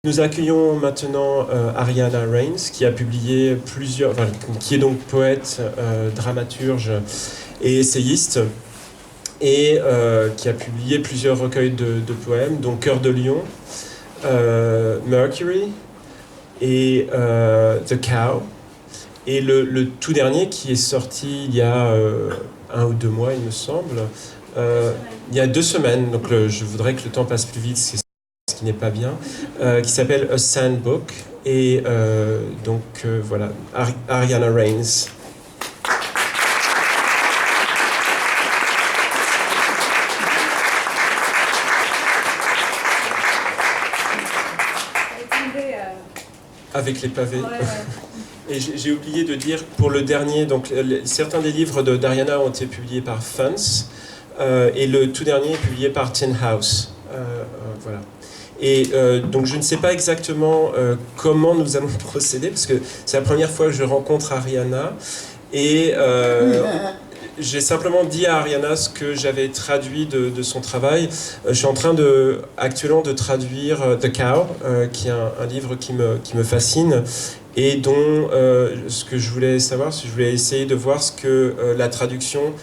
Nous accueillons maintenant Ariana Reines, qui a publié qui est donc poète, dramaturge et essayiste, et qui a publié plusieurs recueils de poèmes, dont Coeur de Lion, Mercury et The Cow. Et le tout dernier qui est sorti il y a 1 ou 2 mois, il me semble, il y a 2 semaines, donc je voudrais que le temps passe plus vite, ce qui n'est pas bien, qui s'appelle A Sandbook. Et voilà, Ariana Reines. Avec les pavés. Ouais. Et j'ai oublié de dire, pour le dernier, donc certains des livres d'Ariana ont été publiés par Funds, et le tout dernier est publié par Tin House. Voilà. Et donc je ne sais pas exactement comment nous allons procéder, parce que c'est la première fois que je rencontre Ariana, et j'ai simplement dit à Ariana ce que j'avais traduit de son travail. Je suis en train actuellement de traduire The Cow, qui est un livre qui me fascine, et dont ce que je voulais savoir, je voulais essayer de voir ce que la traduction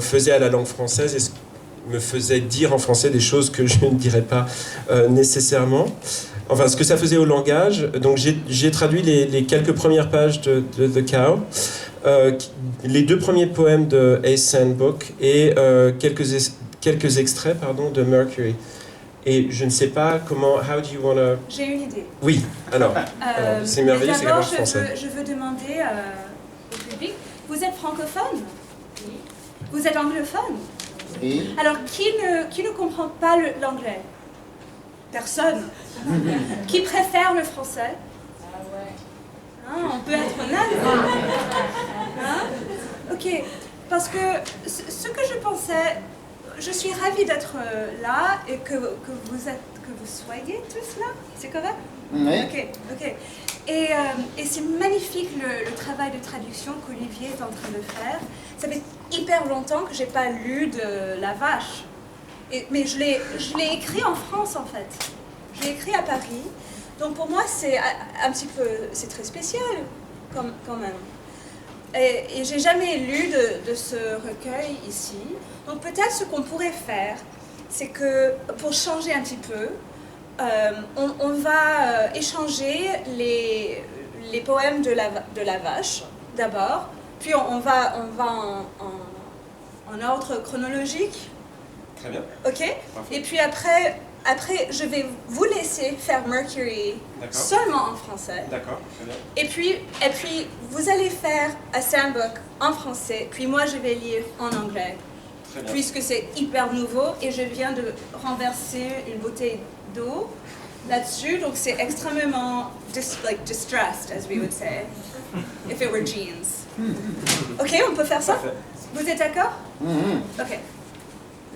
faisait à la langue française, et me faisait dire en français des choses que je ne dirais pas nécessairement. Enfin, ce que ça faisait au langage. Donc j'ai traduit les quelques premières pages de The Cow, les 2 premiers poèmes de A Sandbook et quelques extraits de Mercury. Et je ne sais pas comment. How do you wanna... J'ai une idée. Oui. Alors, c'est merveilleux, c'est comme français. Je veux demander au public. Vous êtes francophone? Oui. Vous êtes anglophone? Oui. Alors, qui ne comprend pas l'anglais? Personne. Qui préfère le français? Ah ouais. Ah, on peut être honnête. Hein? Ok. Parce que ce que je pensais, je suis ravie d'être là et que vous soyez tous là. C'est correct? Oui. Ok. Et c'est magnifique le travail de traduction qu'Olivier est en train de faire. Ça fait hyper longtemps que j'ai pas lu de La Vache. Mais je l'ai écrit en France, en fait. Je l'ai écrit à Paris. Donc pour moi, c'est un petit peu... C'est très spécial, quand même. Et j'ai jamais lu de ce recueil ici. Donc peut-être ce qu'on pourrait faire, c'est que, pour changer un petit peu, on va échanger les poèmes de la vache, d'abord. Puis on va en ordre chronologique. Très bien. Ok. Parfait. Et puis après, je vais vous laisser faire Mercury seulement en français. D'accord, très bien. Et puis, vous allez faire A Sandbook en français, puis moi je vais lire en anglais. Très bien. Puisque c'est hyper nouveau et je viens de renverser une bouteille d'eau là-dessus, donc c'est extrêmement distressed, as we would say, if it were jeans. Ok, on peut faire ça? Parfait. Vous êtes d'accord? Ok.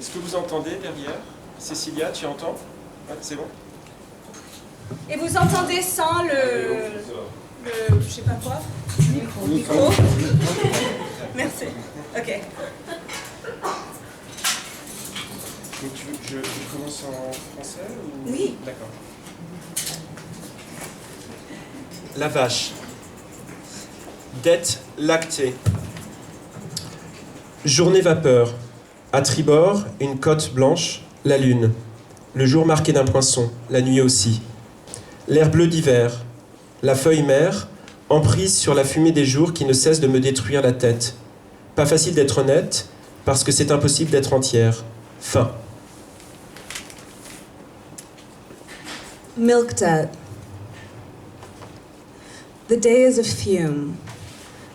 Est-ce que vous entendez derrière? Cécilia, tu entends? Ouais, c'est bon? Et vous entendez sans le je sais pas quoi? Micro. Merci. Ok. Donc je commence en français ou... Oui. D'accord. La vache. Dette lactée. Journée vapeur. À tribord, une côte blanche, la lune. Le jour marqué d'un poinçon, la nuit aussi. L'air bleu d'hiver. La feuille mère, emprise sur la fumée des jours qui ne cesse de me détruire la tête. Pas facile d'être honnête, parce que c'est impossible d'être entière. Fin. Milk debt. The day is a fume.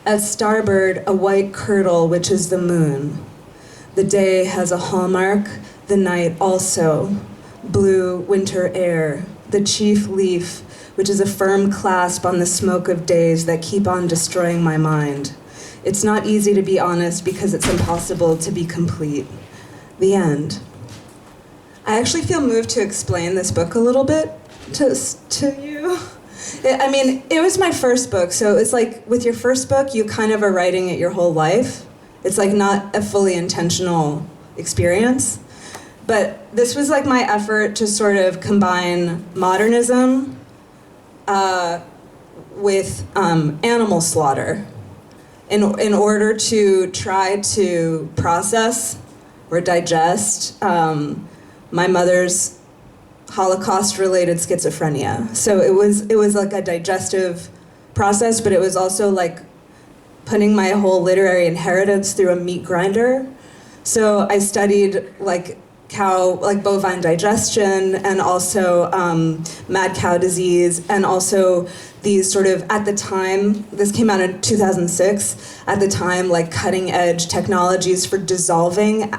At starboard, a white curdle, which is the moon. The day has a hallmark, the night also. Blue winter air, the chief leaf, which is a firm clasp on the smoke of days that keep on destroying my mind. It's not easy to be honest because it's impossible to be complete. The end. I actually feel moved to explain this book a little bit to you. I mean, it was my first book, so it's like with your first book, you kind of are writing it your whole life. It's like not a fully intentional experience. But this was like my effort to sort of combine modernism with animal slaughter in order to try to process or digest my mother's Holocaust-related schizophrenia. So it was like a digestive process, but it was also like putting my whole literary inheritance through a meat grinder. So I studied like bovine digestion, and also mad cow disease, and also these sort of, at the time, this came out in 2006, at the time, like cutting edge technologies for dissolving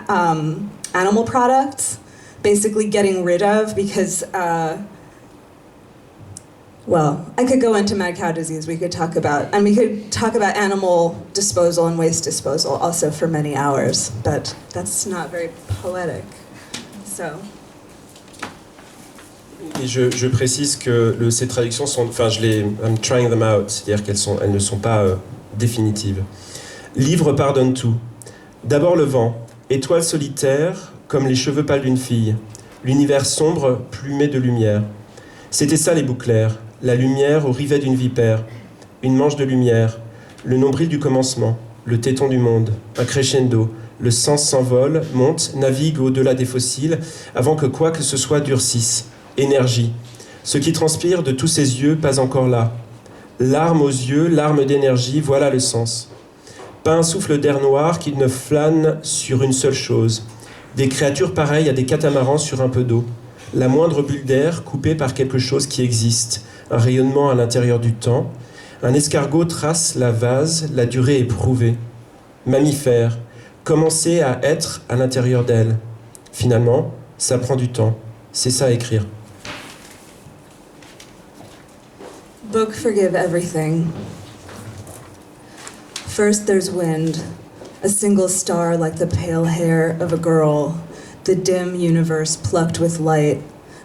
animal products, basically getting rid of, because, well, I could go into mad cow disease, we could talk about animal disposal and waste disposal also for many hours, but that's not very poetic. So. Et je précise que ces traductions sont, enfin, I'm trying them out, c'est-à-dire qu'elles ne sont pas définitives. Livre pardonne tout. D'abord le vent, étoile solitaire comme les cheveux pâles d'une fille. L'univers sombre, plumé de lumière. C'était ça les bouclaires, la lumière au rivet d'une vipère, une manche de lumière, le nombril du commencement, le téton du monde, un crescendo. Le sens s'envole, monte, navigue au-delà des fossiles, avant que quoi que ce soit durcisse. Énergie. Ce qui transpire de tous ses yeux, pas encore là. Larmes aux yeux, larmes d'énergie, voilà le sens. Pas un souffle d'air noir qui ne flâne sur une seule chose. Des créatures pareilles à des catamarans sur un peu d'eau. La moindre bulle d'air coupée par quelque chose qui existe. Un rayonnement à l'intérieur du temps. Un escargot trace la vase, la durée est prouvée. Mammifère. Commencer à être à l'intérieur d'elle. Finalement, ça prend du temps. C'est ça écrire. Book forgive everything. First there's wind, a single star like the pale hair of a girl, the dim universe plucked with light.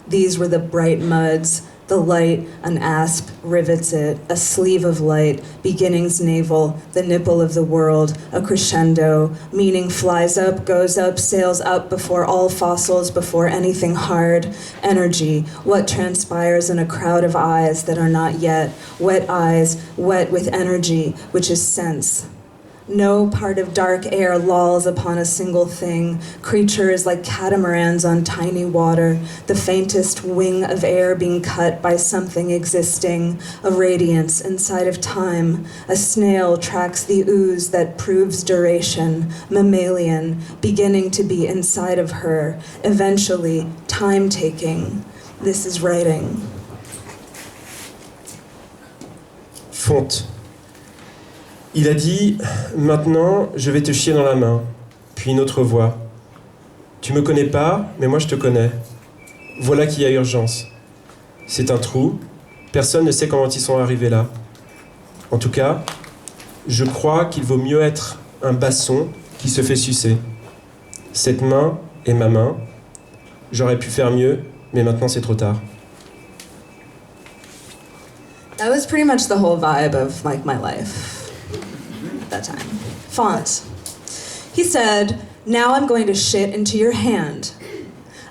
These were the bright muds. The light, an asp rivets it, a sleeve of light, beginning's navel, the nipple of the world, a crescendo, meaning flies up, goes up, sails up before all fossils, before anything hard, energy, what transpires in a crowd of eyes that are not yet, wet eyes, wet with energy, which is sense. No part of dark air lolls upon a single thing. Creatures like catamarans on tiny water, the faintest wing of air being cut by something existing, a radiance inside of time. A snail tracks the ooze that proves duration, mammalian, beginning to be inside of her, eventually time-taking. This is writing. Fonte. Il a dit « Maintenant, je vais te chier dans la main ». Puis une autre voix. « Tu me connais pas, mais moi je te connais. Voilà qu'il y a urgence. C'est un trou. Personne ne sait comment ils sont arrivés là. En tout cas, je crois qu'il vaut mieux être un basson qui se fait sucer. Cette main est ma main. J'aurais pu faire mieux, mais maintenant c'est trop tard. » That was pretty much the whole vibe of like my life. That time. Font. He said, "Now I'm going to shit into your hand."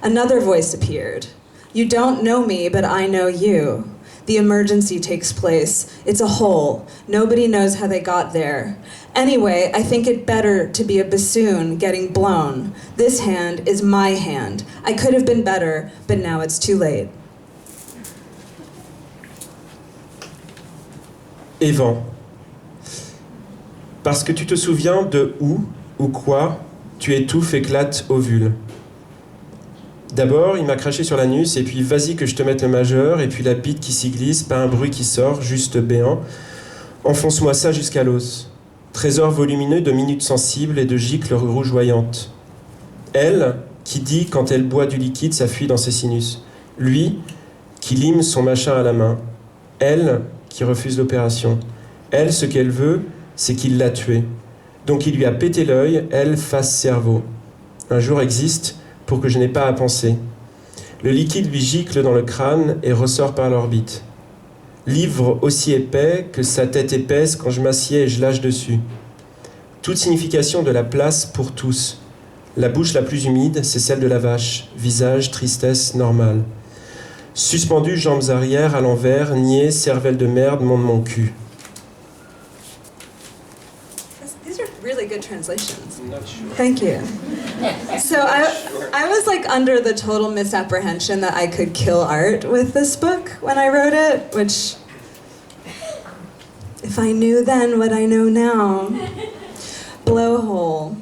Another voice appeared. "You don't know me, but I know you. The emergency takes place. It's a hole. Nobody knows how they got there. Anyway, I think it better to be a bassoon getting blown. This hand is my hand. I could have been better, but now it's too late." Et vent. Parce que tu te souviens de où ou quoi tu étouffes, éclates, ovule. D'abord, il m'a craché sur l'anus, et puis vas-y que je te mette le majeur, et puis la bite qui s'y glisse, pas un bruit qui sort, juste béant. Enfonce-moi ça jusqu'à l'os. Trésor volumineux de minutes sensibles et de gicles rougeoyantes. Elle, qui dit quand elle boit du liquide, ça fuit dans ses sinus. Lui, qui lime son machin à la main. Elle, qui refuse l'opération. Elle, ce qu'elle veut, c'est qu'il l'a tuée. Donc il lui a pété l'œil, elle, face cerveau. Un jour existe pour que je n'ai pas à penser. Le liquide lui gicle dans le crâne et ressort par l'orbite. Livre aussi épais que sa tête épaisse quand je m'assieds et je lâche dessus. Toute signification de la place pour tous. La bouche la plus humide, c'est celle de la vache. Visage, tristesse, normale. Suspendu, jambes arrière, à l'envers, niais, cervelle de merde, monte mon cul. These are really good translations. I'm not sure. Thank you. So I was like under the total misapprehension that I could kill art with this book when I wrote it, which, if I knew then what I know now, blowhole.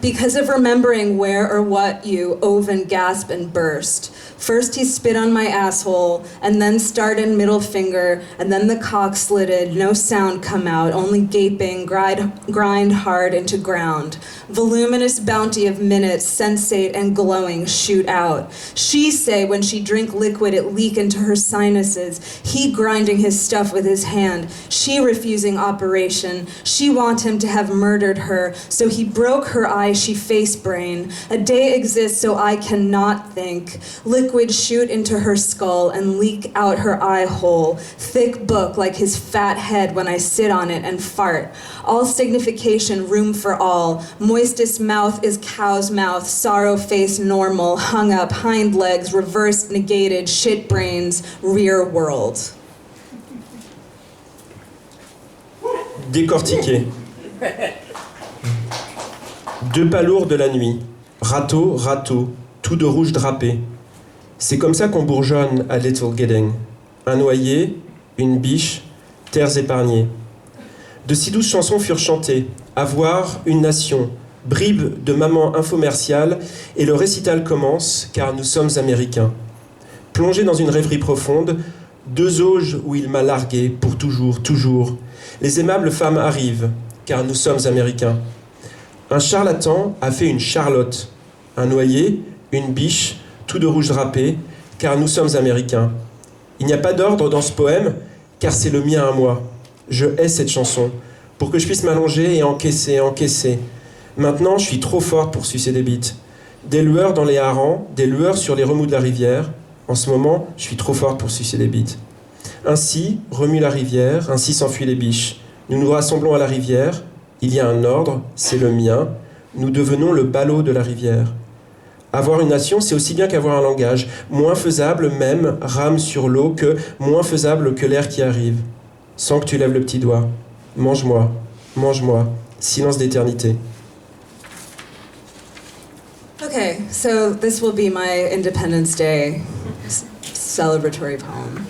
Because of remembering where or what you oven, gasp, and burst. First he spit on my asshole, and then started middle finger, and then the cock slitted, no sound come out, only gaping, grind hard into ground. Voluminous bounty of minutes, sensate and glowing, shoot out. She say when she drink liquid it leak into her sinuses, he grinding his stuff with his hand, she refusing operation, she want him to have murdered her, so he broke her eye, she face brain. A day exists so I cannot think. Liquid shoot into her skull and leak out her eye hole. Thick book like his fat head when I sit on it and fart. All signification, room for all. Moistest mouth is cow's mouth. Sorrow face normal. Hung up, hind legs, reversed, negated, shit brains, rear world. Décortiquer. Deux pas lourds de la nuit. Râteau, râteau. Tout de rouge drapé. C'est comme ça qu'on bourgeonne à Little Gidding. Un noyer, une biche, terres épargnées. De si douces chansons furent chantées. Avoir une nation. Bribe de maman infomerciale. Et le récital commence, car nous sommes américains. Plongé dans une rêverie profonde, deux auges où il m'a largué pour toujours, toujours. Les aimables femmes arrivent, car nous sommes américains. Un charlatan a fait une charlotte. Un noyer, une biche, tout de rouge drapé, car nous sommes américains. Il n'y a pas d'ordre dans ce poème, car c'est le mien à moi. Je hais cette chanson, pour que je puisse m'allonger et encaisser, encaisser. Maintenant, je suis trop forte pour sucer des bites. Des lueurs dans les harengs, des lueurs sur les remous de la rivière. En ce moment, je suis trop forte pour sucer des bites. Ainsi, remue la rivière, ainsi s'enfuient les biches. Nous nous rassemblons à la rivière. Il y a un ordre, c'est le mien. Nous devenons le ballot de la rivière. Avoir une nation, c'est aussi bien qu'avoir un langage. Moins faisable même, rame sur l'eau, que moins faisable que l'air qui arrive. Sans que tu lèves le petit doigt. Mange-moi, mange-moi. Silence d'éternité. Okay, so this will be my Independence Day celebratory poem.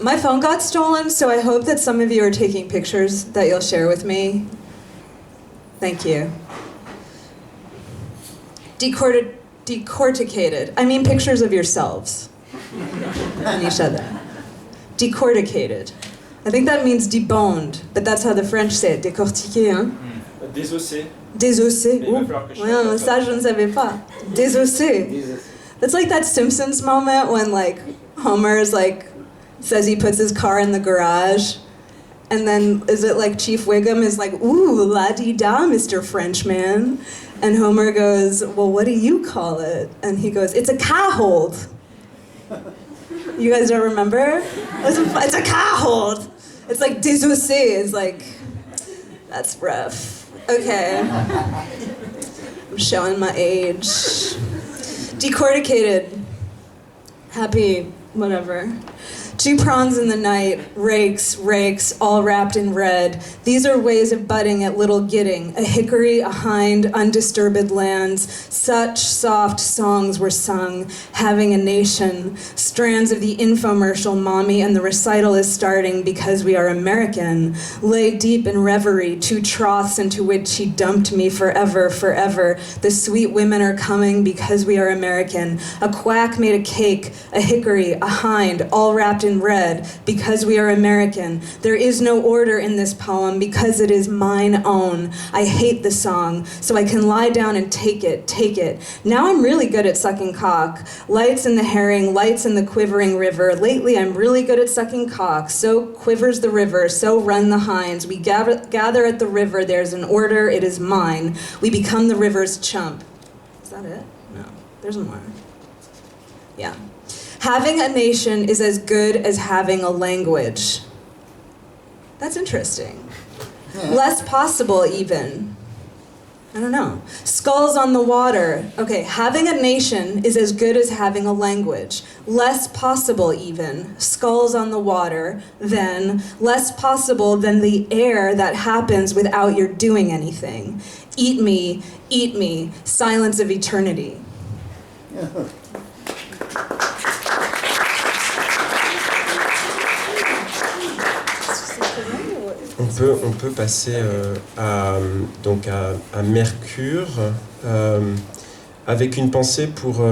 My phone got stolen, so I hope that some of you are taking pictures that you'll share with me. Thank you. Decorticated. I mean pictures of yourselves and each other. Decorticated. I think that means deboned, but that's how the French say it. Décortiqué, hein? Désossé. Désossé. Ouais, ça je ne savais pas. Désossé. That's like that Simpsons moment when like Homer's like says he puts his car in the garage, and then is it like Chief Wiggum is like, ooh, la-di-da, Mr. Frenchman. And Homer goes, well, what do you call it? And he goes, it's a car hold. You guys don't remember? It's a car hold. It's like désossé. It's like, that's rough. Okay. I'm showing my age. Decorticated. Happy, whatever. Two prawns in the night, rakes, all wrapped in red. These are ways of budding at Little Gidding. A hickory, a hind, undisturbed lands. Such soft songs were sung, having a nation. Strands of the infomercial, mommy, and the recital is starting because we are American. Lay deep in reverie, two troughs into which he dumped me forever, forever. The sweet women are coming because we are American. A quack made a cake, a hickory, a hind, all wrapped in red, because we are American. There is no order in this poem because it is mine own. I hate the song, so I can lie down and take it. Now I'm really good at sucking cock. Lights in the herring, lights in the quivering river. Lately I'm really good at sucking cock. So quivers the river, so run the hinds. We gather at the river, there's an order, it is mine. We become the river's chump. Is that it? No, there's more. Yeah. Having a nation is as good as having a language. That's interesting. Yeah. Less possible, even. I don't know. Skulls on the water. Okay, having a nation is as good as having a language. Less possible even. Skulls on the water, then. Less possible than the air that happens without your doing anything. Eat me, silence of eternity. On peut passer à Mercure avec une pensée pour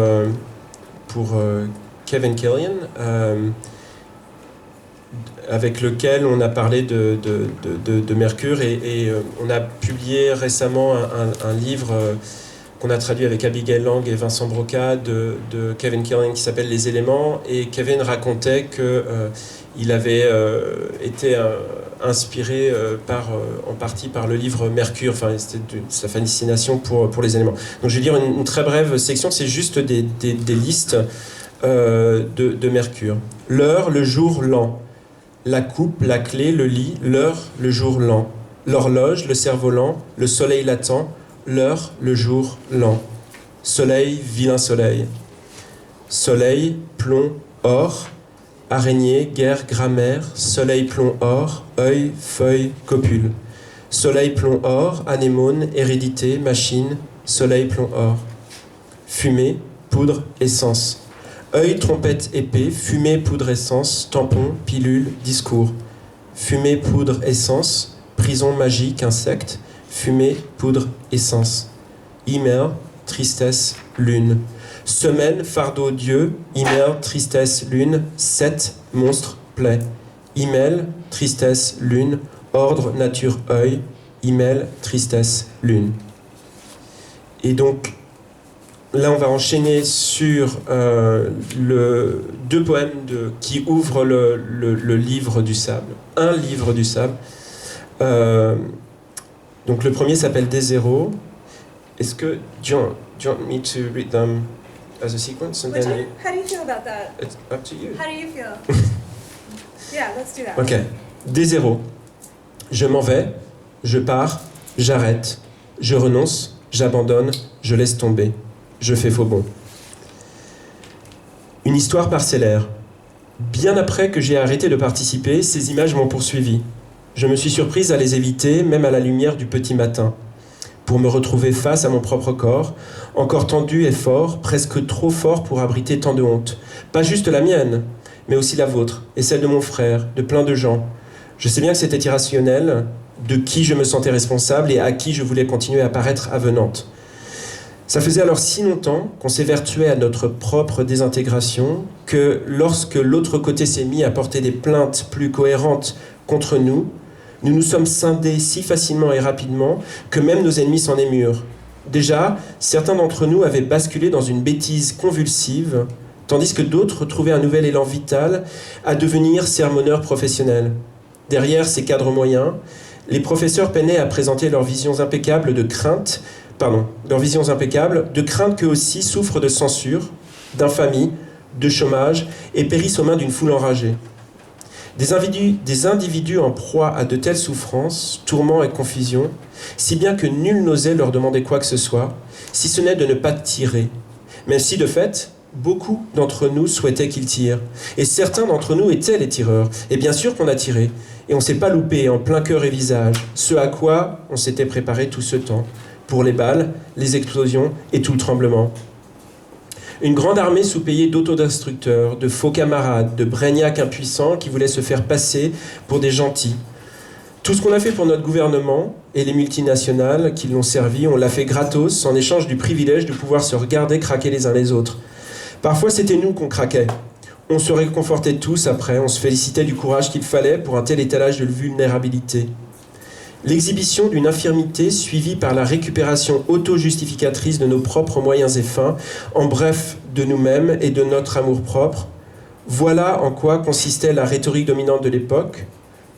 Kevin Chilean, avec lequel on a parlé de Mercure et on a publié récemment un livre qu'on a traduit avec Abigail Lang et Vincent Broca de Kevin Chilean qui s'appelle Les éléments, et Kevin racontait que il avait été inspiré en partie par le livre Mercure, enfin c'était sa fascination pour les éléments. Donc je vais lire une très brève section, c'est juste des listes de Mercure. L'heure, le jour lent, la coupe, la clé, le lit, l'heure, le jour lent, l'horloge, le cerf-volant, le soleil latent, l'heure, le jour lent, soleil, vilain soleil, soleil, plomb, or, araignée, guerre, grammaire, soleil, plomb, or, œil, feuille, copule. Soleil, plomb, or, anémone, hérédité, machine, soleil, plomb, or. Fumée, poudre, essence. Œil, trompette, épée, fumée, poudre, essence, tampon, pilule, discours. Fumée, poudre, essence, prison magique, insecte, fumée, poudre, essence. Email, tristesse, lune. Semaine, fardeau, Dieu, email, tristesse, lune, 7, monstre, plaie. Email, tristesse, lune, ordre, nature, œil, email, tristesse, lune. Et donc, là, on va enchaîner sur deux poèmes qui ouvrent le livre du sable. Un livre du sable. Donc, le premier s'appelle Des zéros. Est-ce que... Do you want me to read them as a sequence? And then How do you feel about that? it's up to you. How do you feel? Yeah, let's do that. Ok. Des zéros. Je m'en vais, je pars, j'arrête, je renonce, j'abandonne, je laisse tomber, je fais faux bond. Une histoire parcellaire. Bien après que j'ai arrêté de participer, ces images m'ont poursuivi. Je me suis surprise à les éviter, même à la lumière du petit matin, pour me retrouver face à mon propre corps, encore tendu et fort, presque trop fort pour abriter tant de honte. Pas juste la mienne, mais aussi la vôtre, et celle de mon frère, de plein de gens. Je sais bien que c'était irrationnel, de qui je me sentais responsable et à qui je voulais continuer à paraître avenante. Ça faisait alors si longtemps qu'on s'évertuait à notre propre désintégration que lorsque l'autre côté s'est mis à porter des plaintes plus cohérentes contre nous, nous nous sommes scindés si facilement et rapidement que même nos ennemis s'en émurent. Déjà, certains d'entre nous avaient basculé dans une bêtise convulsive, tandis que d'autres trouvaient un nouvel élan vital à devenir sermonneurs professionnels. Derrière ces cadres moyens, les professeurs peinaient à présenter leurs visions impeccables de crainte, qu'eux aussi souffrent de censure, d'infamie, de chômage et périssent aux mains d'une foule enragée. Des individus en proie à de telles souffrances, tourments et confusions, si bien que nul n'osait leur demander quoi que ce soit, si ce n'est de ne pas tirer. Même si, de fait, beaucoup d'entre nous souhaitaient qu'ils tirent. Et certains d'entre nous étaient les tireurs. Et bien sûr qu'on a tiré. Et on ne s'est pas loupé en plein cœur et visage. Ce à quoi on s'était préparé tout ce temps. Pour les balles, les explosions et tout le tremblement. Une grande armée sous-payée d'autodestructeurs, de faux camarades, de braignacs impuissants qui voulaient se faire passer pour des gentils. Tout ce qu'on a fait pour notre gouvernement et les multinationales qui l'ont servi, on l'a fait gratos en échange du privilège de pouvoir se regarder craquer les uns les autres. Parfois, c'était nous qu'on craquait. On se réconfortait tous après, on se félicitait du courage qu'il fallait pour un tel étalage de vulnérabilité. L'exhibition d'une infirmité suivie par la récupération auto-justificatrice de nos propres moyens et fins, en bref, de nous-mêmes et de notre amour-propre, voilà en quoi consistait la rhétorique dominante de l'époque,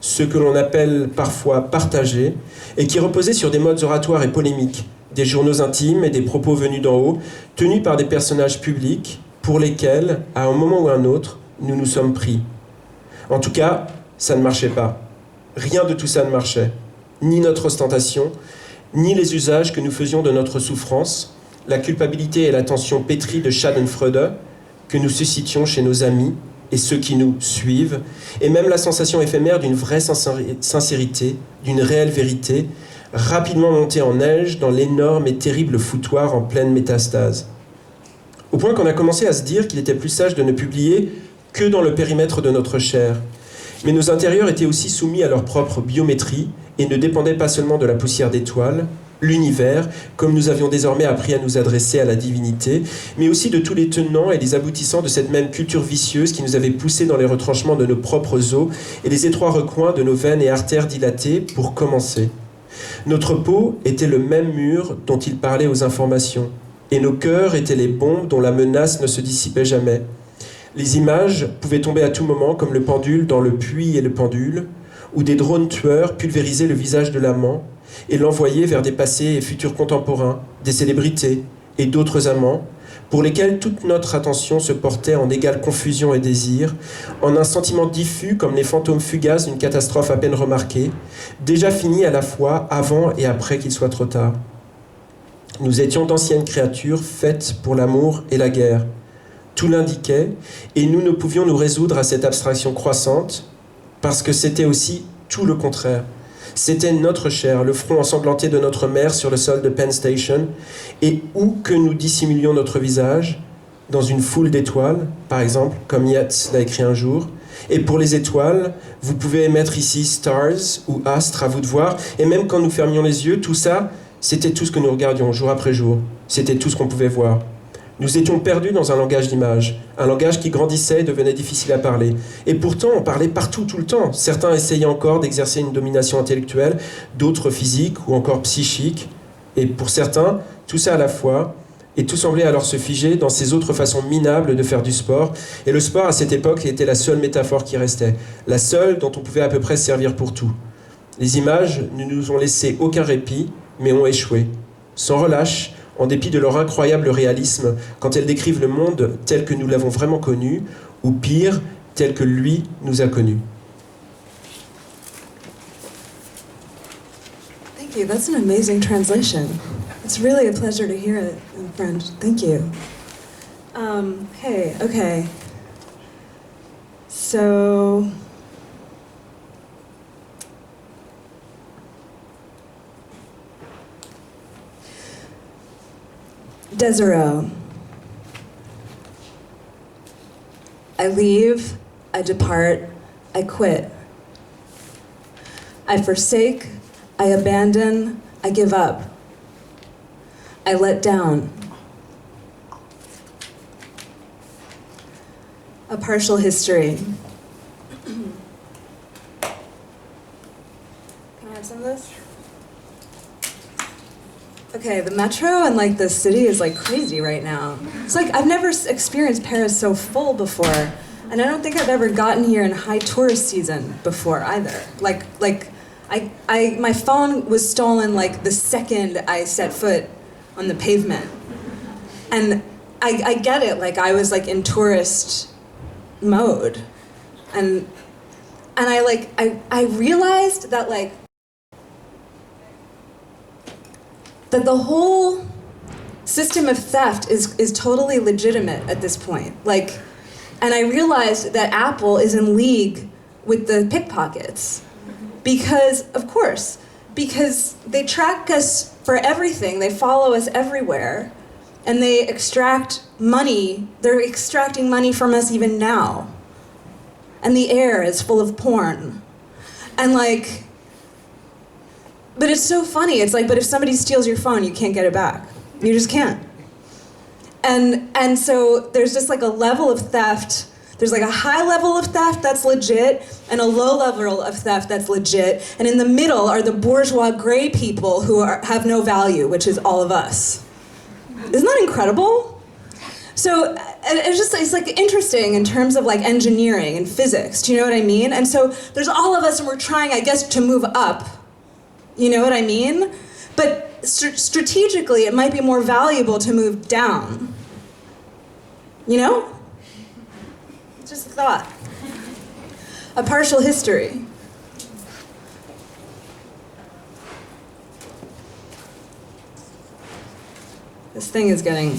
ce que l'on appelle parfois partagé, et qui reposait sur des modes oratoires et polémiques, des journaux intimes et des propos venus d'en haut, tenus par des personnages publics pour lesquels, à un moment ou un autre, nous nous sommes pris. En tout cas, ça ne marchait pas. Rien de tout ça ne marchait. Ni notre ostentation, ni les usages que nous faisions de notre souffrance, la culpabilité et la tension pétrie de Schadenfreude que nous suscitions chez nos amis et ceux qui nous suivent, et même la sensation éphémère d'une vraie sincérité, d'une réelle vérité, rapidement montée en neige dans l'énorme et terrible foutoir en pleine métastase. Au point qu'on a commencé à se dire qu'il était plus sage de ne publier que dans le périmètre de notre chair. Mais nos intérieurs étaient aussi soumis à leur propre biométrie et ne dépendaient pas seulement de la poussière d'étoiles, l'univers, comme nous avions désormais appris à nous adresser à la divinité, mais aussi de tous les tenants et les aboutissants de cette même culture vicieuse qui nous avait poussés dans les retranchements de nos propres os et les étroits recoins de nos veines et artères dilatées pour commencer. Notre peau était le même mur dont il parlait aux informations, et nos cœurs étaient les bombes dont la menace ne se dissipait jamais. Les images pouvaient tomber à tout moment comme le pendule dans le puits et le pendule, où des drones tueurs pulvérisaient le visage de l'amant et l'envoyaient vers des passés et futurs contemporains, des célébrités et d'autres amants, pour lesquels toute notre attention se portait en égale confusion et désir, en un sentiment diffus comme les fantômes fugaces d'une catastrophe à peine remarquée, déjà finie à la fois avant et après qu'il soit trop tard. Nous étions d'anciennes créatures faites pour l'amour et la guerre. Tout l'indiquait, et nous ne pouvions nous résoudre à cette abstraction croissante, parce que c'était aussi tout le contraire. C'était notre chair, le front ensanglanté de notre mère sur le sol de Penn Station, et où que nous dissimulions notre visage, dans une foule d'étoiles, par exemple, comme Yeats l'a écrit un jour. Et pour les étoiles, vous pouvez mettre ici stars ou astres, à vous de voir, et même quand nous fermions les yeux, tout ça, c'était tout ce que nous regardions jour après jour. C'était tout ce qu'on pouvait voir. Nous étions perdus dans un langage d'images, un langage qui grandissait et devenait difficile à parler. Et pourtant, on parlait partout, tout le temps. Certains essayaient encore d'exercer une domination intellectuelle, d'autres physique ou encore psychique. Et pour certains, tout ça à la fois, et tout semblait alors se figer dans ces autres façons minables de faire du sport. Et le sport, à cette époque, était la seule métaphore qui restait, la seule dont on pouvait à peu près se servir pour tout. Les images ne nous ont laissé aucun répit, mais ont échoué. Sans relâche, en dépit de leur incroyable réalisme, quand elles décrivent le monde tel que nous l'avons vraiment connu, ou pire, tel que lui nous a connus. Thank you. That's an amazing translation. It's really a pleasure to hear it in French. Thank you. Hey, okay. So... Desero. I leave, I depart, I quit. I forsake, I abandon, I give up. I let down. A partial history. Can I have some of this? Okay, the metro and like the city is like crazy right now. It's like I've never experienced Paris so full before, and I don't think I've ever gotten here in high tourist season before either. Like my phone was stolen like the second I set foot on the pavement, and I get it. Like I was like in tourist mode, and I realized that like. That the whole system of theft is totally legitimate at this point. Like, and I realized that Apple is in league with the pickpockets. Because, of course, because they track us for everything, they follow us everywhere, and they extract money, they're extracting money from us even now. And the air is full of porn. And like, but it's so funny. It's like, but if somebody steals your phone, you can't get it back. You just can't. And so there's just like a level of theft. There's like a high level of theft that's legit and a low level of theft that's legit. And in the middle are the bourgeois gray people who have no value, which is all of us. Isn't that incredible? So it's like interesting in terms of like engineering and physics. Do you know what I mean? And so there's all of us and we're trying, I guess, to move up. You know what I mean? But strategically, it might be more valuable to move down. You know? Just a thought. A partial history. This thing is getting...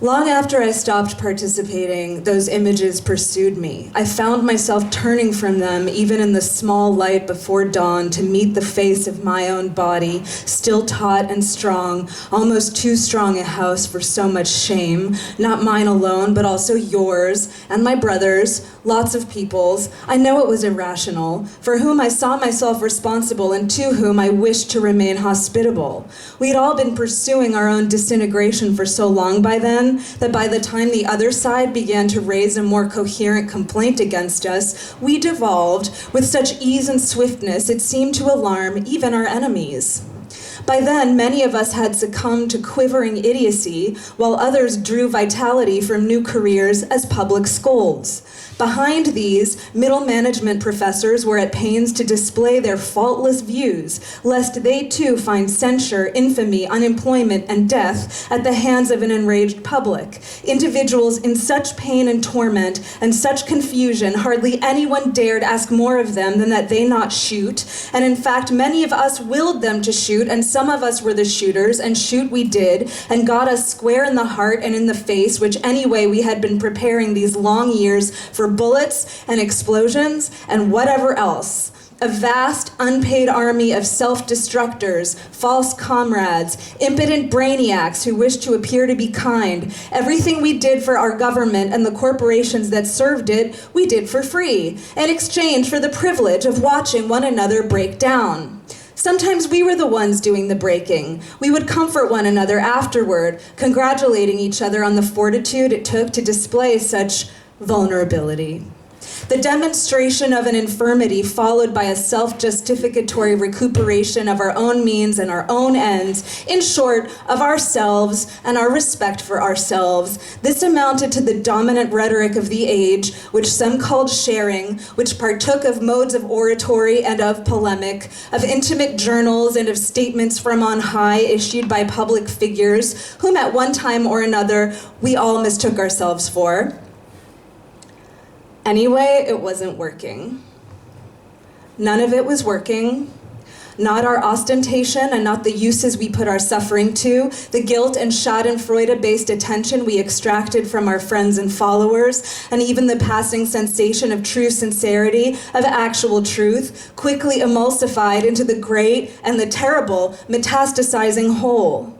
Long after I stopped participating, those images pursued me. I found myself turning from them, even in the small light before dawn, to meet the face of my own body, still taut and strong, almost too strong a house for so much shame, not mine alone, but also yours, and my brother's, lots of people's. I know it was irrational, for whom I saw myself responsible and to whom I wished to remain hospitable. We had all been pursuing our own disintegration for so long by then, that by the time the other side began to raise a more coherent complaint against us, we devolved with such ease and swiftness it seemed to alarm even our enemies. By then, many of us had succumbed to quivering idiocy, while others drew vitality from new careers as public scolds. Behind these, middle management professors were at pains to display their faultless views, lest they too find censure, infamy, unemployment, and death at the hands of an enraged public. Individuals in such pain and torment and such confusion, hardly anyone dared ask more of them than that they not shoot, and in fact many of us willed them to shoot, and some of us were the shooters, and shoot we did, and got us square in the heart and in the face, which anyway we had been preparing these long years for bullets and explosions and whatever else. A vast, unpaid army of self-destructors, false comrades, impotent brainiacs who wished to appear to be kind. Everything we did for our government and the corporations that served it, we did for free, in exchange for the privilege of watching one another break down. Sometimes we were the ones doing the breaking. We would comfort one another afterward, congratulating each other on the fortitude it took to display such vulnerability. The demonstration of an infirmity followed by a self-justificatory recuperation of our own means and our own ends, in short, of ourselves and our respect for ourselves. This amounted to the dominant rhetoric of the age, which some called sharing, which partook of modes of oratory and of polemic, of intimate journals and of statements from on high issued by public figures, whom at one time or another we all mistook ourselves for. Anyway, it wasn't working. None of it was working. Not our ostentation and not the uses we put our suffering to, the guilt and schadenfreude-based attention we extracted from our friends and followers, and even the passing sensation of true sincerity, of actual truth, quickly emulsified into the great and the terrible metastasizing whole.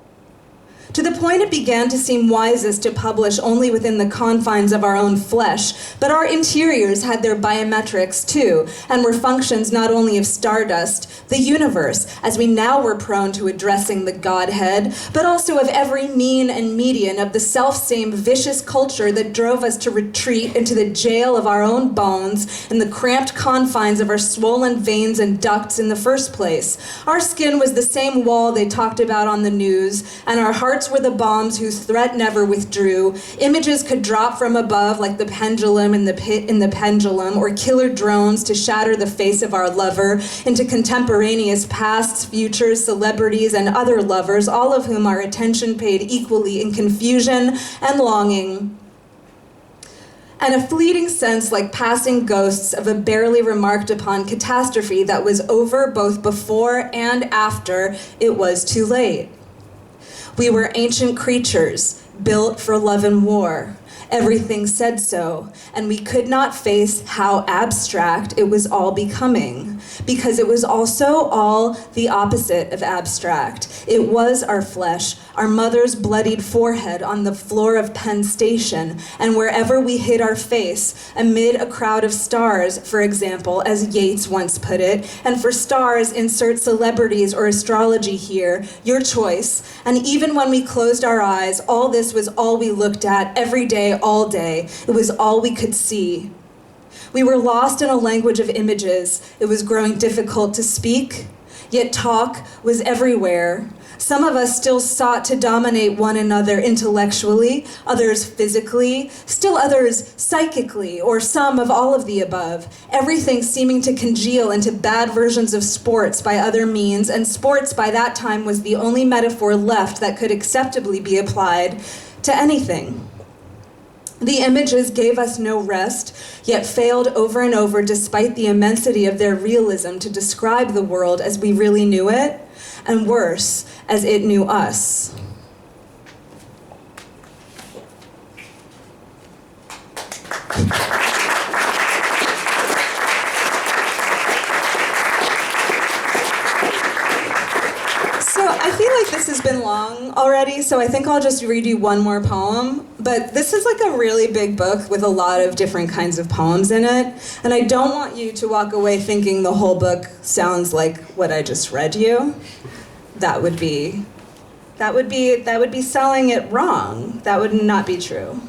To the point it began to seem wisest to publish only within the confines of our own flesh, but our interiors had their biometrics too, and were functions not only of stardust, the universe, as we now were prone to addressing the Godhead, but also of every mean and median of the self-same vicious culture that drove us to retreat into the jail of our own bones in the cramped confines of our swollen veins and ducts in the first place. Our skin was the same wall they talked about on the news, and our hearts were the bombs whose threat never withdrew. Images could drop from above like the pendulum in the pit in the pendulum, or killer drones to shatter the face of our lover into contemporaneous pasts, futures, celebrities, and other lovers, all of whom our attention paid equally in confusion and longing. And a fleeting sense like passing ghosts of a barely remarked upon catastrophe that was over both before and after it was too late. We were ancient creatures, built for love and war. Everything said so, and we could not face how abstract it was all becoming, because it was also all the opposite of abstract. It was our flesh, our mother's bloodied forehead on the floor of Penn Station, and wherever we hid our face, amid a crowd of stars, for example, as Yeats once put it, and for stars insert celebrities or astrology here, your choice, and even when we closed our eyes, all this was all we looked at every day, all day. It was all we could see. We were lost in a language of images. It was growing difficult to speak, yet talk was everywhere. Some of us still sought to dominate one another intellectually, others physically, still others psychically, or some of all of the above. Everything seeming to congeal into bad versions of sports by other means, and sports by that time was the only metaphor left that could acceptably be applied to anything. The images gave us no rest, yet failed over and over despite the immensity of their realism to describe the world as we really knew it. and worse, as it knew us. I feel like this has been long already, so I think I'll just read you one more poem. But this is like a really big book with a lot of different kinds of poems in it. And I don't want you to walk away thinking the whole book sounds like what I just read you. That would be selling it wrong. That would not be true.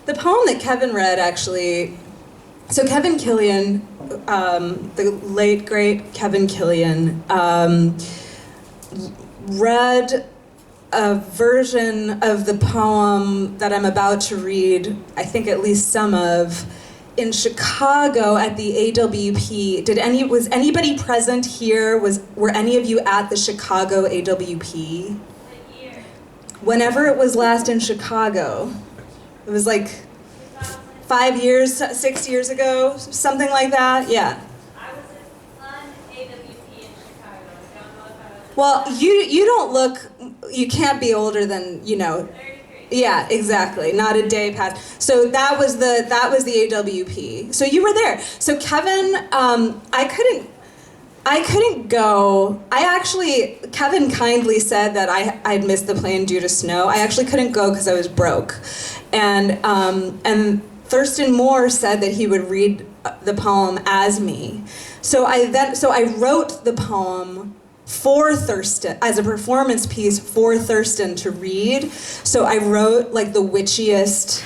The poem that Kevin read, actually, so Kevin Chilean, the late, great Kevin Chilean, read a version of the poem that I'm about to read, I think at least some of, in Chicago at the AWP. Was anybody present here? Were any of you at the Chicago AWP? What year? Whenever it was last in Chicago. It was like 5 years, 6 years ago, something like that. Yeah. I was on AWP in Chicago. I don't know if I was. Well, you don't look. You can't be older than 33. Yeah, exactly. Not a day past. So that was the AWP. So you were there. So Kevin, I couldn't go. Kevin kindly said that I'd missed the plane due to snow. I actually couldn't go because I was broke. And Thurston Moore said that he would read the poem as me. So I wrote the poem for Thurston, as a performance piece for Thurston to read. So I wrote like the witchiest,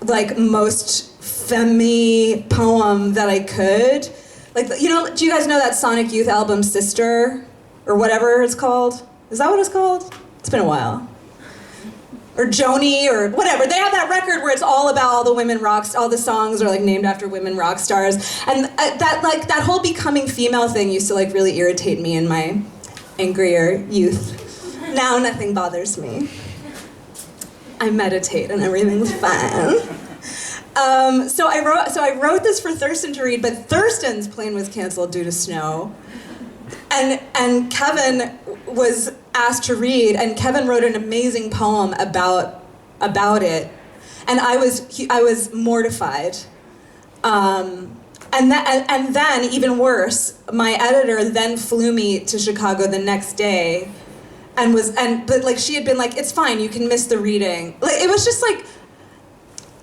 like most femme poem that I could. Like, do you guys know that Sonic Youth album, Sister? Or whatever it's called? Is that what it's called? It's been a while. Or Joni, or whatever. They have that record where it's all about all the women all the songs are like named after women rock stars. And that whole becoming female thing used to like really irritate me in my angrier youth. Now nothing bothers me. I meditate and everything's fine. So I wrote this for Thurston to read, but Thurston's plane was canceled due to snow. And Kevin was asked to read, and Kevin wrote an amazing poem about it, and I was mortified. And then even worse, my editor then flew me to Chicago the next day, but she had been like, it's fine, you can miss the reading. Like, it was just like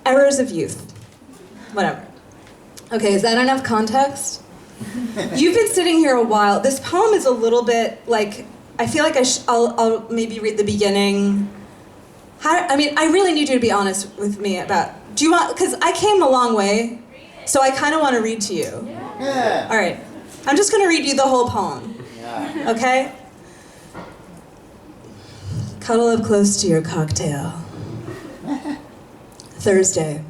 errors of youth. Whatever. Okay, is that enough context? You've been sitting here a while. This poem is a little bit like, I feel like I'll maybe read the beginning. I really need you to be honest with me about, do you want, because I came a long way, so I kind of want to read to you. Yeah. All right. I'm just going to read you the whole poem. Yeah. Okay? Cuddle up close to your cocktail. Thursday.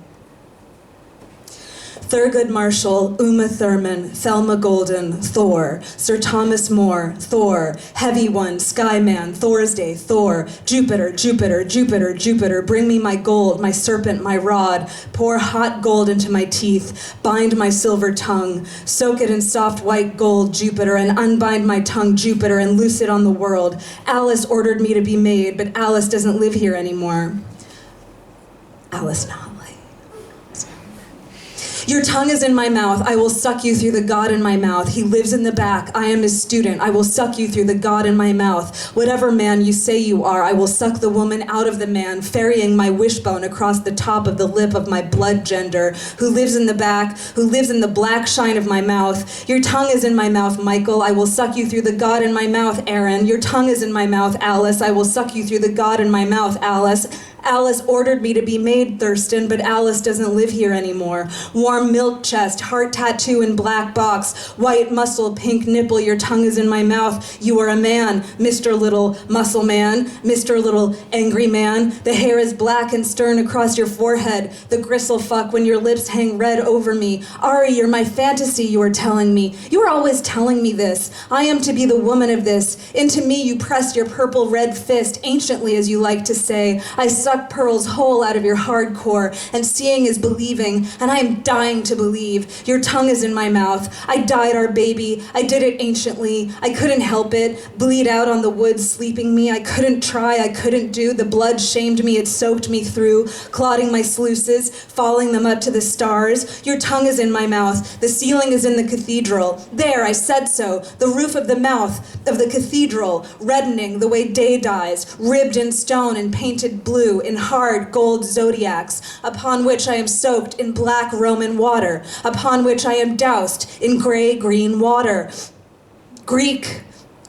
Thurgood Marshall, Uma Thurman, Thelma Golden, Thor, Sir Thomas More, Thor, Heavy One, Skyman, Thorsday, Thor, Jupiter, Jupiter, Jupiter, Jupiter, bring me my gold, my serpent, my rod, pour hot gold into my teeth, bind my silver tongue, soak it in soft white gold, Jupiter, and unbind my tongue, Jupiter, and loose it on the world. Alice ordered me to be made, but Alice doesn't live here anymore. Alice Notley. Your tongue is in my mouth. I will suck you through the God in my mouth. He lives in the back. I am his student. I will suck you through the God in my mouth. Whatever man you say you are, I will suck the woman out of the man, ferrying my wishbone across the top of the lip of my blood gender, who lives in the back, who lives in the black shine of my mouth. Your tongue is in my mouth, Michael. I will suck you through the God in my mouth, Aaron. Your tongue is in my mouth, Alice. I will suck you through the God in my mouth, Alice. Alice ordered me to be made, Thurston, but Alice doesn't live here anymore. Warm warm milk chest, heart tattoo in black box, white muscle, pink nipple, your tongue is in my mouth. You are a man, Mr. Little Muscle Man, Mr. Little Angry Man. The hair is black and stern across your forehead, the gristle fuck when your lips hang red over me. Ari, you're my fantasy, you are telling me. You are always telling me this. I am to be the woman of this. Into me you press your purple red fist, anciently as you like to say. I suck pearls whole out of your hard core, and seeing is believing, and I am dying to believe. Your tongue is in my mouth. I died our baby. I did it anciently. I couldn't help it. Bleed out on the wood sleeping me. I couldn't try. I couldn't do. The blood shamed me. It soaked me through, clotting my sluices, falling them up to the stars. Your tongue is in my mouth. The ceiling is in the cathedral. There, I said so. The roof of the mouth of the cathedral, reddening the way day dies, ribbed in stone and painted blue in hard gold zodiacs, upon which I am soaked in black Roman water, upon which I am doused in gray-green water. Greek,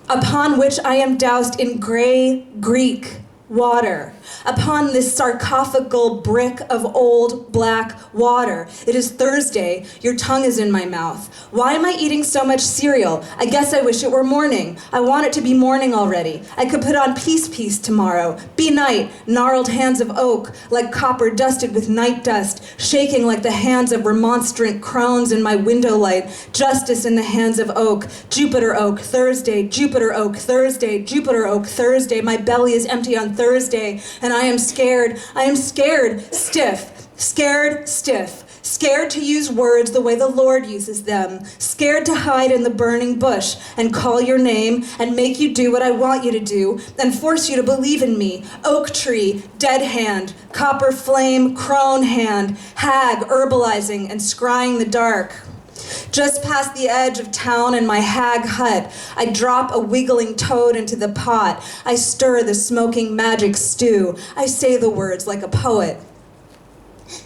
upon which I am doused in gray Greek water, upon this sarcophagal brick of old black water. It is Thursday. Your tongue is in my mouth. Why am I eating so much cereal? I guess I wish it were morning. I want it to be morning already. I could put on Peace tomorrow. Be night, gnarled hands of oak, like copper dusted with night dust, shaking like the hands of remonstrant crones in my window light. Justice in the hands of oak. Jupiter oak, Thursday, Jupiter oak, Thursday, Jupiter oak, Thursday. My belly is empty on Thursday, and I am scared. I am scared, stiff, scared, stiff. Scared to use words the way the Lord uses them. Scared to hide in the burning bush and call your name and make you do what I want you to do and force you to believe in me. Oak tree, dead hand, copper flame, crone hand, hag herbalizing and scrying the dark. Just past the edge of town in my hag hut, I drop a wiggling toad into the pot. I stir the smoking magic stew. I say the words like a poet.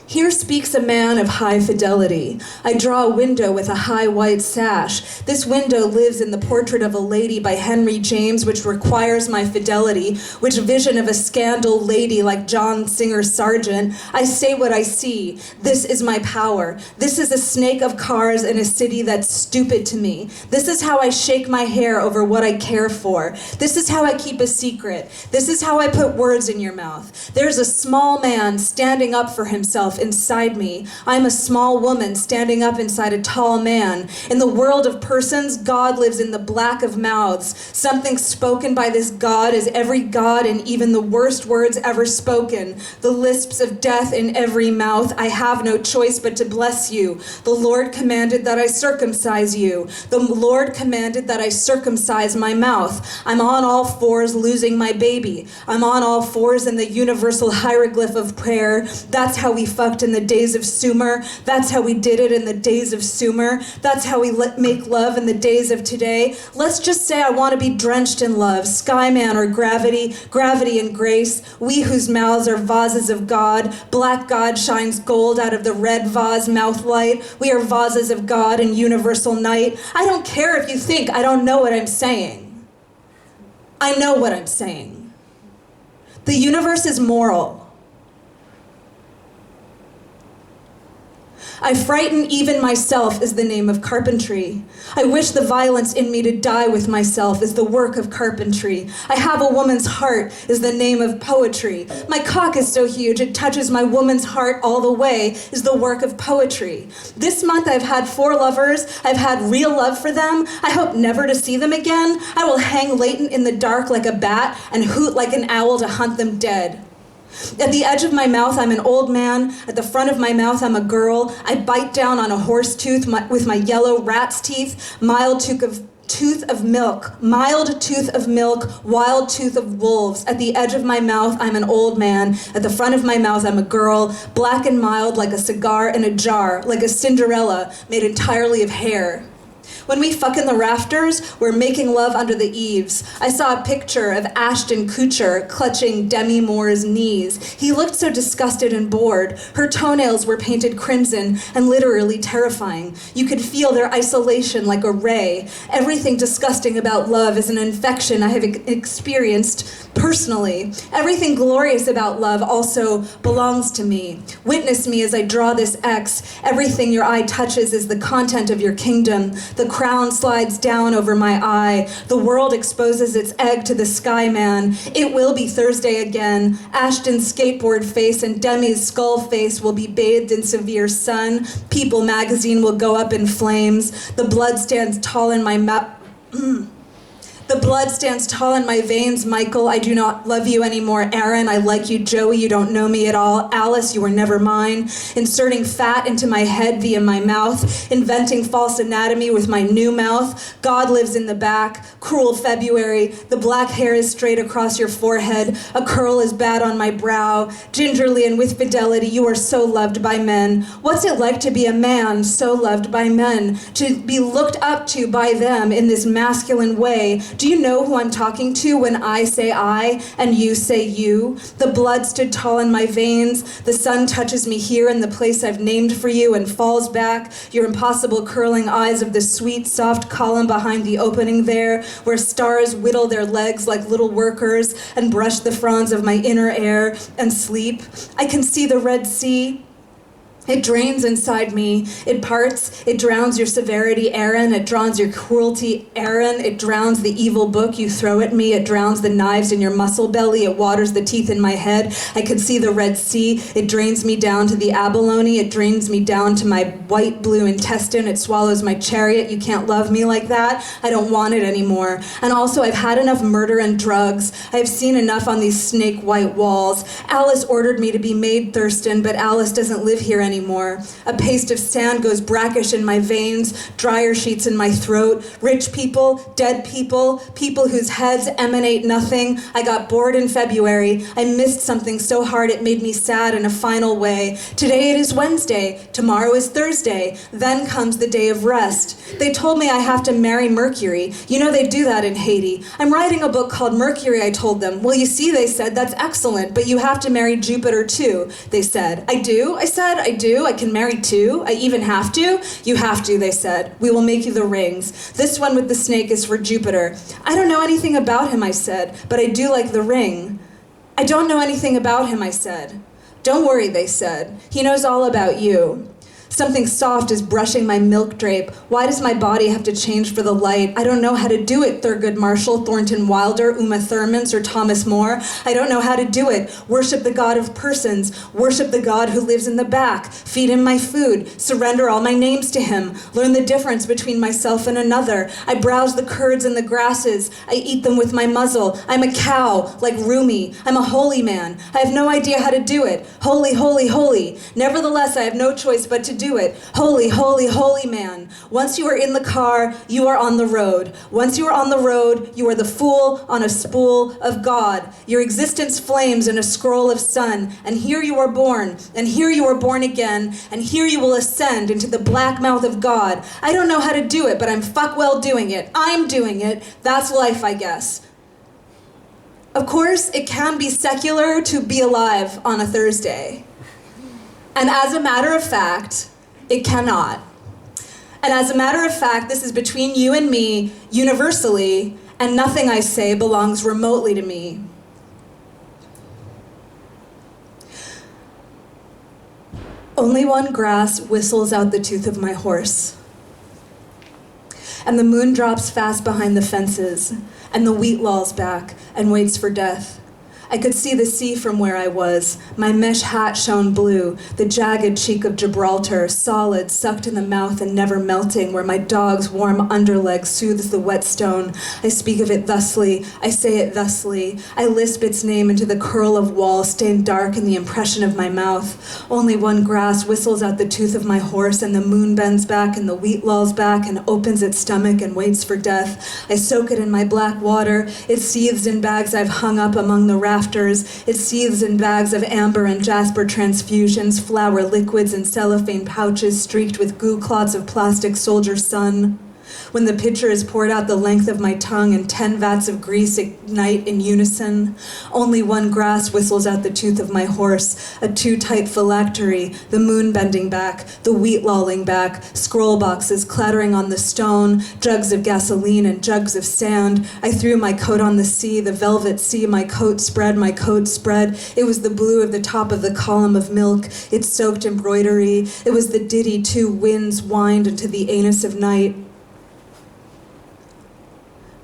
Here speaks a man of high fidelity. I draw a window with a high white sash. This window lives in the portrait of a lady by Henry James, which requires my fidelity, which vision of a scandal lady like John Singer Sargent. I say what I see. This is my power. This is a snake of cars in a city that's stupid to me. This is how I shake my hair over what I care for. This is how I keep a secret. This is how I put words in your mouth. There's a small man standing up for himself inside me. I'm a small woman standing up inside a tall man. In the world of persons, God lives in the black of mouths. Something spoken by this God is every God and even the worst words ever spoken. The lisps of death in every mouth. I have no choice but to bless you. The Lord commanded that I circumcise you. The Lord commanded that I circumcise my mouth. I'm on all fours losing my baby. I'm on all fours in the universal hieroglyph of prayer. That's how we fucked in the days of Sumer. That's how we did it in the days of Sumer. That's how we make love in the days of today. Let's just say I want to be drenched in love. Skyman or gravity, gravity and grace. We whose mouths are vases of God. Black God shines gold out of the red vase mouth light. We are vases of God in universal night. I don't care if you think I don't know what I'm saying. I know what I'm saying. The universe is moral. I frighten even myself is the name of carpentry. I wish the violence in me to die with myself is the work of carpentry. I have a woman's heart is the name of poetry. My cock is so huge it touches my woman's heart all the way is the work of poetry. This month I've had 4 lovers. I've had real love for them. I hope never to see them again. I will hang latent in the dark like a bat and hoot like an owl to hunt them dead. At the edge of my mouth, I'm an old man. At the front of my mouth, I'm a girl. I bite down on a horse tooth with my yellow rat's teeth, mild tooth of milk, wild tooth of wolves. At the edge of my mouth, I'm an old man. At the front of my mouth, I'm a girl, black and mild like a cigar in a jar, like a Cinderella made entirely of hair. When we fuck in the rafters, we're making love under the eaves. I saw a picture of Ashton Kutcher clutching Demi Moore's knees. He looked so disgusted and bored. Her toenails were painted crimson and literally terrifying. You could feel their isolation like a ray. Everything disgusting about love is an infection I have experienced personally. Everything glorious about love also belongs to me. Witness me as I draw this X. Everything your eye touches is the content of your kingdom. The crown slides down over my eye. The world exposes its egg to the sky man. It will be Thursday again. Ashton's skateboard face and Demi's skull face will be bathed in severe sun. People magazine will go up in flames. The blood stands tall in my mouth. The blood stands tall in my veins, Michael. I do not love you anymore, Aaron. I like you, Joey. You don't know me at all. Alice, you were never mine. Inserting fat into my head via my mouth. Inventing false anatomy with my new mouth. God lives in the back. Cruel February. The black hair is straight across your forehead. A curl is bad on my brow. Gingerly and with fidelity, you are so loved by men. What's it like to be a man so loved by men? To be looked up to by them in this masculine way? Do you know who I'm talking to when I say I and you say you? The blood stood tall in my veins. The sun touches me here in the place I've named for you and falls back. Your impossible curling eyes of the sweet, soft column behind the opening there, where stars whittle their legs like little workers and brush the fronds of my inner air and sleep. I can see the Red Sea. It drains inside me. It parts. It drowns your severity, Aaron. It drowns your cruelty, Aaron. It drowns the evil book you throw at me. It drowns the knives in your muscle belly. It waters the teeth in my head. I can see the Red Sea. It drains me down to the abalone. It drains me down to my white-blue intestine. It swallows my chariot. You can't love me like that. I don't want it anymore. And also, I've had enough murder and drugs. I've seen enough on these snake-white walls. Alice ordered me to be Maid Thurston, but Alice doesn't live here anymore. A paste of sand goes brackish in my veins, dryer sheets in my throat, rich people, dead people, people whose heads emanate nothing. I got bored in February. I missed something so hard it made me sad in a final way. Today it is Wednesday, tomorrow is Thursday, then comes the day of rest. They told me I have to marry Mercury. You know they do that in Haiti. I'm writing a book called Mercury, I told them. Well, you see, they said, that's excellent, but you have to marry Jupiter too, they said. I do? I said, I do. I can marry two. I even have to. You have to, they said. We will make you the rings. This one with the snake is for Jupiter. I don't know anything about him, I said, but I do like the ring. I don't know anything about him, I said. Don't worry, they said. He knows all about you. Something soft is brushing my milk drape. Why does my body have to change for the light? I don't know how to do it, Thurgood Marshall, Thornton Wilder, Uma Thurmans, or Thomas More. I don't know how to do it. Worship the God of persons. Worship the God who lives in the back. Feed him my food. Surrender all my names to him. Learn the difference between myself and another. I browse the curds and the grasses. I eat them with my muzzle. I'm a cow, like Rumi. I'm a holy man. I have no idea how to do it. Holy, holy, holy. Nevertheless, I have no choice but to do it. Holy, holy, holy man. Once you are in the car, you are on the road. Once you are on the road, you are the fool on a spool of God. Your existence flames in a scroll of sun. And here you are born. And here you are born again. And here you will ascend into the black mouth of God. I don't know how to do it, but I'm fuck well doing it. I'm doing it. That's life, I guess. Of course, it can be secular to be alive on a Thursday. And as a matter of fact, it cannot. And as a matter of fact, this is between you and me, universally, and nothing I say belongs remotely to me. Only one grass whistles out the tooth of my horse. And the moon drops fast behind the fences, and the wheat lolls back and waits for death. I could see the sea from where I was. My mesh hat shone blue, the jagged cheek of Gibraltar, solid, sucked in the mouth and never melting, where my dog's warm underleg soothes the wet stone. I speak of it thusly, I say it thusly. I lisp its name into the curl of wall, stained dark in the impression of my mouth. Only one grass whistles out the tooth of my horse, and the moon bends back, and the wheat lolls back, and opens its stomach and waits for death. I soak it in my black water. It seethes in bags I've hung up among the rafters. It seethes in bags of amber and jasper transfusions, flour liquids and cellophane pouches streaked with goo clots of plastic soldier sun. When the pitcher is poured out the length of my tongue and 10 vats of grease ignite in unison, only one grass whistles out the tooth of my horse, a too-tight phylactery, the moon bending back, the wheat lolling back, scroll boxes clattering on the stone, jugs of gasoline and jugs of sand. I threw my coat on the sea, the velvet sea, my coat spread, my coat spread. It was the blue of the top of the column of milk, its soaked embroidery. It was the ditty two winds whined into the anus of night.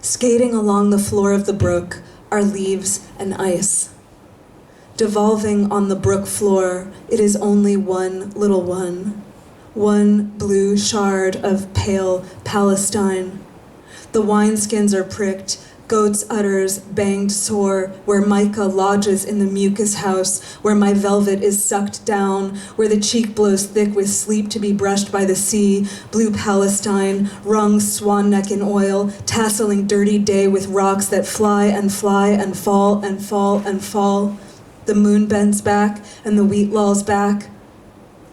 Skating along the floor of the brook are leaves and ice. Devolving on the brook floor, it is only one little one blue shard of pale Palestine. The wineskins are pricked, goat's udders banged sore, where mica lodges in the mucus house, where my velvet is sucked down, where the cheek blows thick with sleep to be brushed by the sea, blue Palestine, wrung swan neck in oil, tasseling dirty day with rocks that fly and fly and fall and fall and fall. The moon bends back and the wheat lolls back.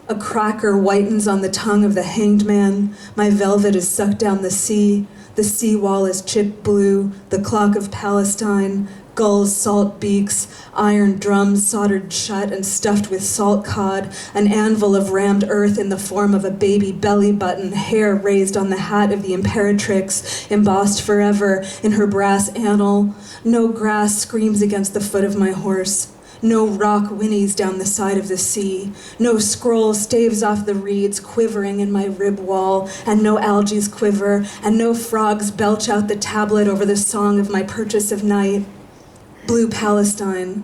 A cracker whitens on the tongue of the hanged man. My velvet is sucked down the sea. The seawall is chipped blue, the clock of Palestine, gulls' salt beaks, iron drums soldered shut and stuffed with salt cod, an anvil of rammed earth in the form of a baby belly button, hair raised on the hat of the imperatrix, embossed forever in her brass annal. No grass screams against the foot of my horse. No rock whinnies down the side of the sea. No scroll staves off the reeds quivering in my rib wall, and no algaes quiver, and no frogs belch out the tablet over the song of my purchase of night. Blue Palestine,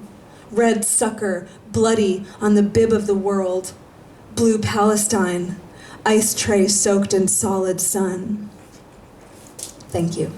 red sucker, bloody on the bib of the world. Blue Palestine, ice tray soaked in solid sun. Thank you.